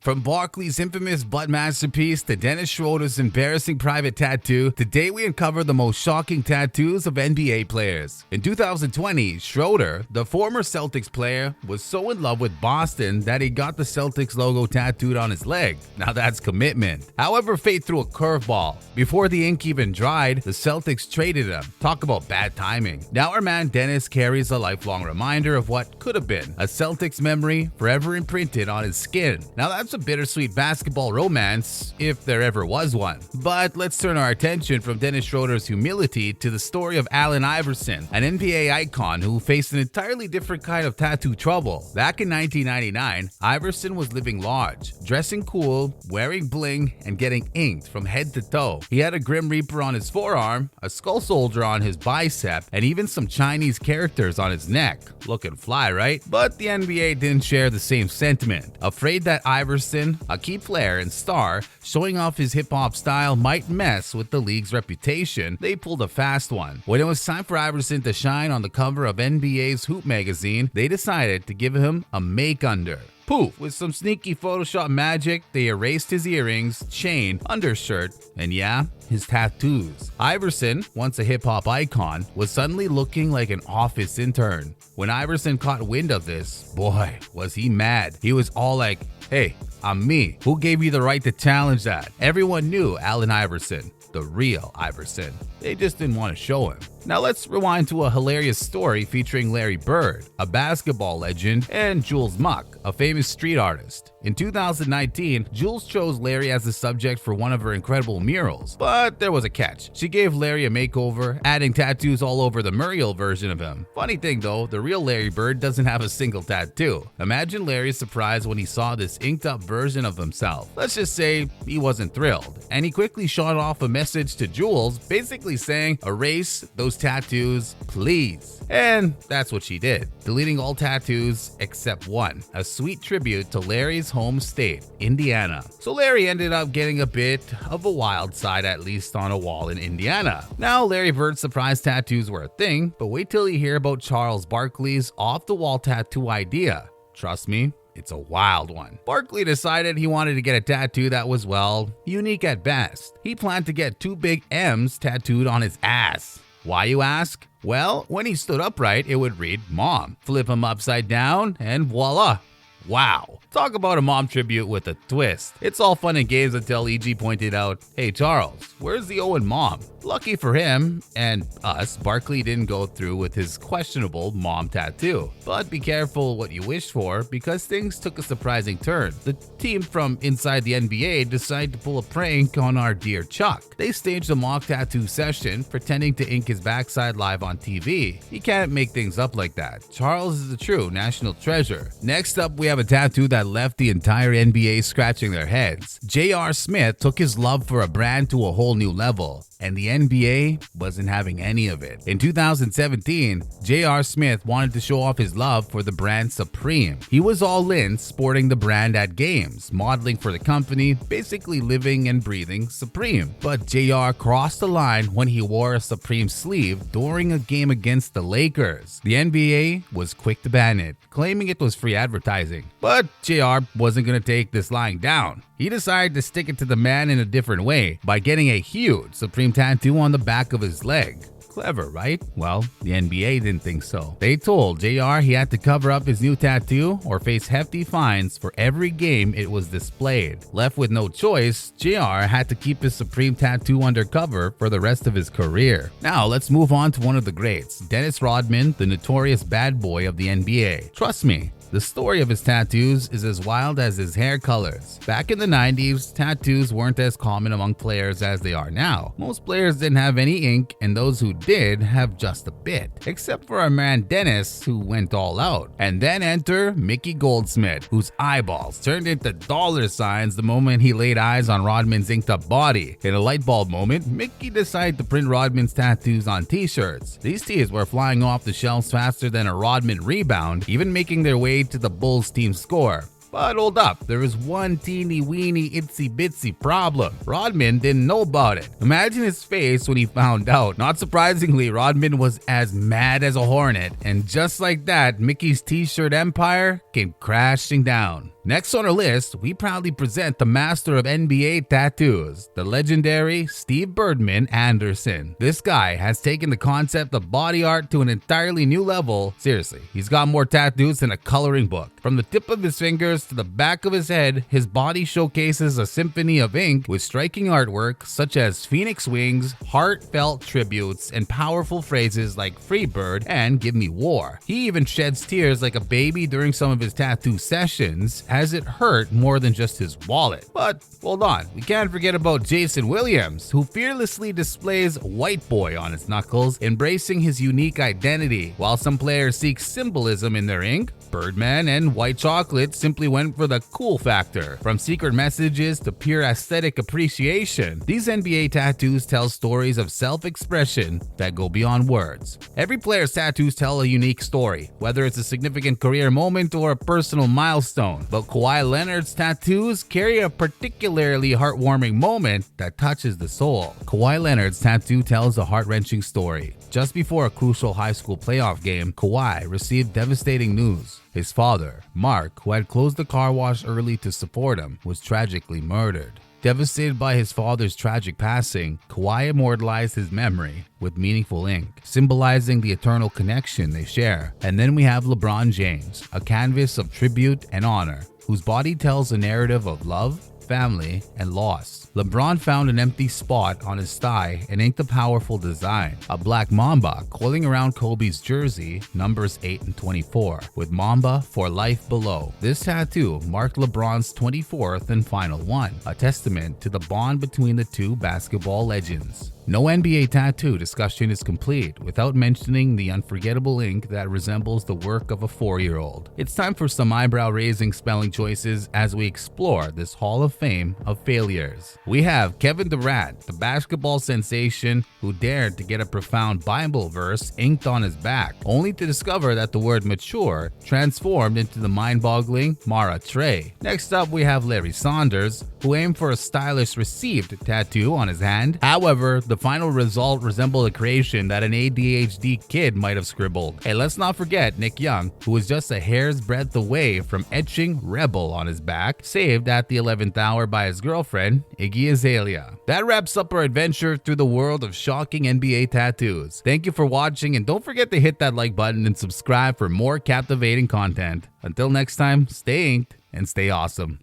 From Barkley's infamous butt masterpiece to Dennis Schroder's embarrassing private tattoo, today we uncover the most shocking tattoos of NBA players. In 2020, Schroeder, the former Celtics player, was so in love with Boston that he got the Celtics logo tattooed on his leg. Now that's commitment. However, fate threw a curveball. Before the ink even dried, the Celtics traded him. Talk about bad timing. Now our man Dennis carries a lifelong reminder of what could have been a Celtics memory forever imprinted on his skin. Now that's a bittersweet basketball romance, if there ever was one. But let's turn our attention from Dennis Schroder's humility to the story of Allen Iverson, an NBA icon who faced an entirely different kind of tattoo trouble. Back in 1999, Iverson was living large, dressing cool, wearing bling, and getting inked from head to toe. He had a Grim Reaper on his forearm, a skull soldier on his bicep, and even some Chinese characters on his neck. Looking fly, right? But the NBA didn't share the same sentiment. Afraid that Iverson, a key player and star, showing off his hip-hop style might mess with the league's reputation, they pulled a fast one. When it was time for Iverson to shine on the cover of NBA's Hoop magazine, they decided to give him a make-under. Poof! With some sneaky Photoshop magic, they erased his earrings, chain, undershirt, and yeah, his tattoos. Iverson, once a hip-hop icon, was suddenly looking like an office intern. When Iverson caught wind of this, boy, was he mad. He was all like, "Hey, I'm me. Who gave you the right to challenge that?" Everyone knew Allen Iverson, the real Iverson. They just didn't want to show him. Now let's rewind to a hilarious story featuring Larry Bird, a basketball legend, and Jules Muck, a famous street artist. In 2019, Jules chose Larry as the subject for one of her incredible murals, but there was a catch. She gave Larry a makeover, adding tattoos all over the mural version of him. Funny thing though, the real Larry Bird doesn't have a single tattoo. Imagine Larry's surprise when he saw this inked up version of himself. Let's just say he wasn't thrilled, and he quickly shot off a message to Jules, basically saying, "Erase those tattoos, please." And that's what she did, deleting all tattoos except one, a sweet tribute to Larry's home state, Indiana. So Larry ended up getting a bit of a wild side, at least on a wall in Indiana. Now Larry Bird's surprise tattoos were a thing, but wait till you hear about Charles Barkley's off-the-wall tattoo idea. Trust me, it's a wild one. Barkley decided he wanted to get a tattoo that was, well, unique at best. He planned to get two big M's tattooed on his ass. Why, you ask? Well, when he stood upright, it would read Mom. Flip him upside down, and voila. Wow. Talk about a mom tribute with a twist. It's all fun and games until EG pointed out, "Hey Charles, where's the O in mom?" Lucky for him and us, Barkley didn't go through with his questionable mom tattoo. But be careful what you wish for, because things took a surprising turn. The team from inside the NBA decided to pull a prank on our dear Chuck. They staged a mock tattoo session, pretending to ink his backside live on TV. You can't make things up like that. Charles is a true national treasure. Next up, we have a tattoo that left the entire NBA scratching their heads. J.R. Smith took his love for a brand to a whole new level, and the NBA wasn't having any of it. In 2017, J.R. Smith wanted to show off his love for the brand Supreme. He was all in, sporting the brand at games, modeling for the company, basically living and breathing Supreme. But J.R. crossed the line when he wore a Supreme sleeve during a game against the Lakers. The NBA was quick to ban it, claiming it was free advertising. But J.R. wasn't going to take this lying down. He decided to stick it to the man in a different way by getting a huge Supreme tattoo on the back of his leg. Clever, right? Well, the NBA didn't think so. They told JR he had to cover up his new tattoo or face hefty fines for every game it was displayed. Left with no choice, JR had to keep his Supreme tattoo undercover for the rest of his career. Now, let's move on to one of the greats, Dennis Rodman, the notorious bad boy of the NBA. Trust me, the story of his tattoos is as wild as his hair colors. Back in the 90s, tattoos weren't as common among players as they are now. Most players didn't have any ink, and those who did have just a bit. Except for our man Dennis, who went all out. And then enter Mickey Goldsmith, whose eyeballs turned into dollar signs the moment he laid eyes on Rodman's inked up body. In a light bulb moment, Mickey decided to print Rodman's tattoos on t-shirts. These tees were flying off the shelves faster than a Rodman rebound, even making their way to the Bulls team score. But hold up, there was one teeny weeny itsy bitsy problem. Rodman didn't know about it. Imagine his face when he found out. Not surprisingly, Rodman was as mad as a hornet, and just like that, Mickey's t-shirt empire came crashing down. Next on our list, we proudly present the master of NBA tattoos, the legendary Steve Birdman Anderson. This guy has taken the concept of body art to an entirely new level. Seriously, he's got more tattoos than a coloring book. From the tip of his fingers to the back of his head, his body showcases a symphony of ink with striking artwork such as phoenix wings, heartfelt tributes, and powerful phrases like "Free Bird" and "Give me war." He even sheds tears like a baby during some of his tattoo sessions, as it hurt more than just his wallet. But hold on, we can't forget about Jason Williams, who fearlessly displays "white boy" on his knuckles, embracing his unique identity. While some players seek symbolism in their ink, Birdman and White Chocolate simply went for the cool factor. From secret messages to pure aesthetic appreciation, these NBA tattoos tell stories of self-expression that go beyond words. Every player's tattoos tell a unique story, whether it's a significant career moment or a personal milestone. But Kawhi Leonard's tattoos carry a particularly heartwarming moment that touches the soul. Kawhi Leonard's tattoo tells a heart-wrenching story. Just before a crucial high school playoff game, Kawhi received devastating news. His father, Mark, who had closed the car wash early to support him, was tragically murdered. Devastated by his father's tragic passing, Kawhi immortalized his memory with meaningful ink, symbolizing the eternal connection they share. And then we have LeBron James, a canvas of tribute and honor, whose body tells a narrative of love, family, and loss. LeBron found an empty spot on his thigh and inked a powerful design, a black mamba coiling around Kobe's jersey, numbers 8 and 24, with Mamba for life below. This tattoo marked LeBron's 24th and final one, a testament to the bond between the two basketball legends. No NBA tattoo discussion is complete without mentioning the unforgettable ink that resembles the work of a 4-year-old. It's time for some eyebrow-raising spelling choices as we explore this Hall of Fame of failures. We have Kevin Durant, the basketball sensation who dared to get a profound Bible verse inked on his back, only to discover that the word mature transformed into the mind-boggling Mara Trey. Next up, we have Larry Saunders, who aimed for a stylish received tattoo on his hand. However, the final result resembled a creation that an ADHD kid might have scribbled. Hey, let's not forget Nick Young, who was just a hair's breadth away from etching Rebel on his back, saved at the 11th hour by his girlfriend, Iggy Azalea. That wraps up our adventure through the world of shocking NBA tattoos. Thank you for watching, and don't forget to hit that like button and subscribe for more captivating content. Until next time, stay inked and stay awesome.